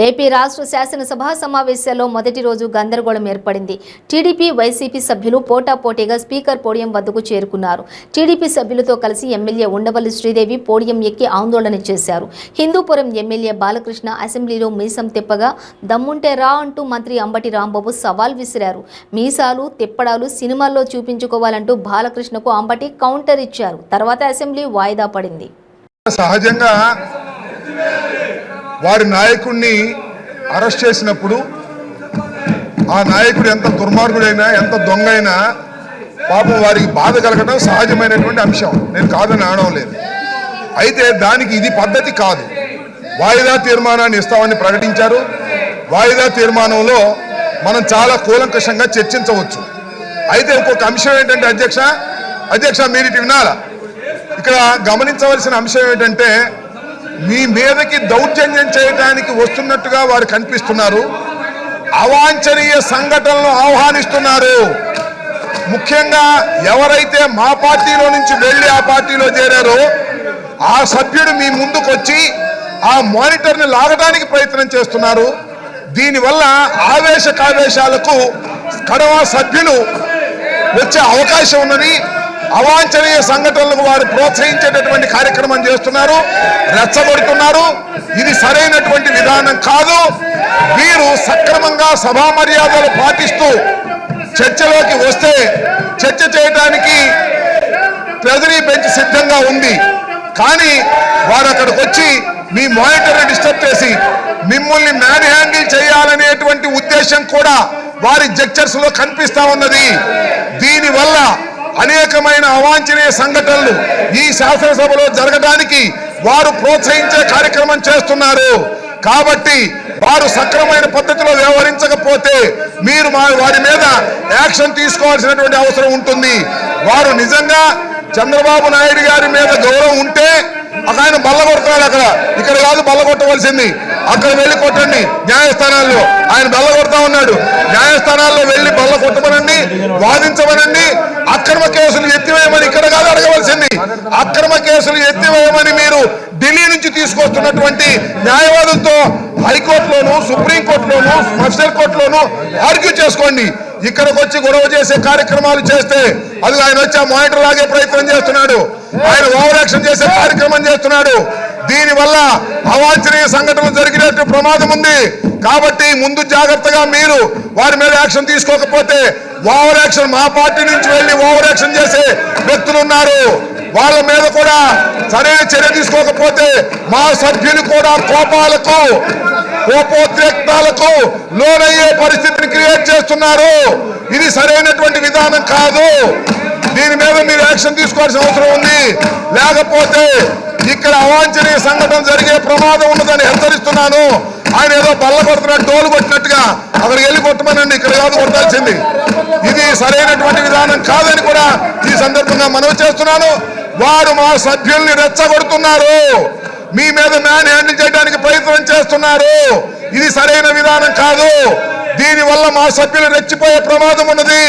AP రాష్ట్ర శాసనసభ సమావేశాల్లో మొదటి రోజు గందరగోళం ఏర్పడింది. టీడీపీ, వైసీపీ సభ్యులు పోటాపోటీగా స్పీకర్ పోడియం వద్దకు చేరుకున్నారు. టీడీపీ సభ్యులతో కలిసి ఎమ్మెల్యే ఉండవల్లి శ్రీదేవి పోడియం ఎక్కి ఆందోళన చేశారు. హిందూపురం ఎమ్మెల్యే బాలకృష్ణ అసెంబ్లీలో మీసం తిప్పగా దమ్ముంటే రా అంటూ మంత్రి అంబటి రాంబాబు సవాల్ విసిరారు. మీసాలు తిప్పడాలు సినిమాల్లో చూపించుకోవాలంటూ బాలకృష్ణకు అంబటి కౌంటర్ ఇచ్చారు. తర్వాత అసెంబ్లీ వాయిదా పడింది. సహజంగా వారి నాయకుడిని అరెస్ట్ చేసినప్పుడు ఆ నాయకుడు ఎంత దుర్మార్గుడైనా ఎంత దొంగ అయినా పాపం వారికి బాధ కలగడం సహజమైనటువంటి అంశం, నేను కాదని అనడం లేదు. అయితే దానికి ఇది పద్ధతి కాదు. వాయిదా తీర్మానాన్ని ఇస్తామని ప్రకటించారు. వాయిదా తీర్మానంలో మనం చాలా కూలంకషంగా చర్చించవచ్చు. అయితే ఇంకొక అంశం ఏంటంటే అధ్యక్ష మీరు ఇటు వినాలా. ఇక్కడ గమనించవలసిన అంశం ఏంటంటే మీ మీదకి దౌర్జన్యం చేయడానికి వస్తున్నట్టుగా వారు కనిపిస్తున్నారు. అవాంఛనీయ సంఘటనలు ఆహ్వానిస్తున్నారు. ముఖ్యంగా ఎవరైతే మా పార్టీలో నుంచి వెళ్ళి ఆ పార్టీలో చేరారో ఆ సభ్యుడు మీ ముందుకు వచ్చి ఆ మానిటర్ని లాగడానికి ప్రయత్నం చేస్తున్నారు. దీనివల్ల ఆవేశాలకు కడవ సభ్యులు వచ్చే అవకాశం ఉన్నది. అవాంఛనీయ సంఘటనలకు వారు ప్రోత్సహించేటటువంటి కార్యక్రమం చేస్తున్నారు, రెచ్చగొడుతున్నారు. ఇది సరైనటువంటి విధానం కాదు. వీరు సక్రమంగా సభా మర్యాదలు పాటిస్తూ చర్చలోకి వస్తే చర్చ చేయడానికి ట్రెజరీ బెంచ్ సిద్ధంగా ఉంది. కానీ వారు అక్కడికి వచ్చి మీ మానిటర్ని డిస్టర్బ్ చేసి మిమ్మల్ని మ్యాన్ హ్యాండిల్ చేయాలనేటువంటి ఉద్దేశం కూడా వారి జెక్చర్స్ లో కనిపిస్తా ఉన్నది. దీనివల్ల అనేకమైన అవాంఛనీయ సంఘటనలు ఈ శాసనసభలో జరగడానికి వారు ప్రోత్సహించే కార్యక్రమం చేస్తున్నారు. కాబట్టి వారు సక్రమైన పద్ధతిలో వ్యవహరించకపోతే మీరు వారి మీద యాక్షన్ తీసుకోవాల్సినటువంటి అవసరం ఉంటుంది. వారు నిజంగా చంద్రబాబు నాయుడు గారి మీద గౌరవం ఉంటే ఆయన బల్ల కొడుతున్నాడు. ఇక్కడ కాదు బల్ల కొట్టవలసింది, అక్కడ వెళ్ళి కొట్టండి న్యాయస్థానాల్లో. ఆయన బల్ల కొడతా ఉన్నాడు. న్యాయస్థానాల్లో వెళ్ళి బల్ల కొట్టమనండి, వాదించమనండి. అక్రమ కేసులు ఎత్తివేయమని ఇక్కడ కాదు అడగవలసింది. అక్రమ కేసులు ఎత్తివేయమని మీరు ఢిల్లీ నుంచి తీసుకొస్తున్నటువంటి న్యాయవాదులతో హైకోర్టులోను, సుప్రీంకోర్టులోను, స్పెషల్ కోర్టులోను ఆర్గ్యూ చేసుకోండి. ఇక్కడికి వచ్చి గొడవ చేసే కార్యక్రమాలు చేస్తే అది ఆయన వచ్చి ఆ మానిటర్ లాగే ప్రయత్నం చేస్తున్నాడు. ఆయన ఓవర్ యాక్షన్ చేసే కార్యక్రమం చేస్తున్నాడు. దీనివల్ల అవాంఛనీయ సంఘటనలు జరిగినట్టు ప్రమాదం ఉంది. కాబట్టి ముందు జాగ్రత్తగా మీరు వారి మీద యాక్షన్ తీసుకోకపోతే ఓవర్ యాక్షన్ మా పార్టీ నుంచి వెళ్ళి ఓవర్ యాక్షన్ చేసే వ్యక్తులు ఉన్నారు. వాళ్ళ మీద కూడా సరైన చర్య తీసుకోకపోతే మా సభ్యులు కూడా కోపోద్రేక్తాలకు లోనయ్యే పరిస్థితిని క్రియేట్ చేస్తున్నారు. ఇది సరైనటువంటి విధానం కాదు. దీని మీద మీరు యాక్షన్ తీసుకోవాల్సిన అవసరం ఉంది. లేకపోతే ఇక్కడ అవాంఛనీయ సంఘటన జరిగే ప్రమాదం ఉన్నదని హెచ్చరిస్తున్నాను. ఆయన ఏదో బల్ల కొడుతున్నట్టు, డోలు కొట్టినట్టుగా అక్కడికి వెళ్ళి కొట్టమనండి, ఇక్కడ కాదు కొట్టాల్సింది. ఇది సరైనటువంటి విధానం కాదని కూడా ఈ సందర్భంగా మనవి చేస్తున్నాను. వారు మా సభ్యుల్ని రెచ్చగొడుతున్నారు, మీ మీద మ్యాన్ హ్యాండిల్ చేయడానికి ప్రయత్నం చేస్తున్నారు. ఇది సరైన విధానం కాదు. దీనివల్ల మా సభ్యులు రెచ్చిపోయే ప్రమాదం ఉన్నది.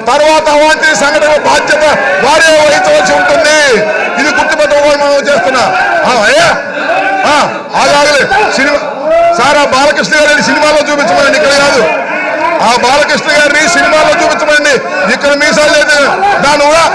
తర్వాత అవాంఛనీయ సంఘటన బాధ్యత వారే వహించవలసి ఉంటుంది. ఇది గుర్తుపెట్టుకోవాలి మనం చేస్తున్నా. అలాగే సినిమా సార్ ఆ బాలకృష్ణ గారిని సినిమాలో చూపించమండి, ఇక్కడ కాదు. ఆ బాలకృష్ణ గారిని సినిమాలో చూపించమండి, ఇక్కడ మీసాలు లేదు. దమ్ముంటారా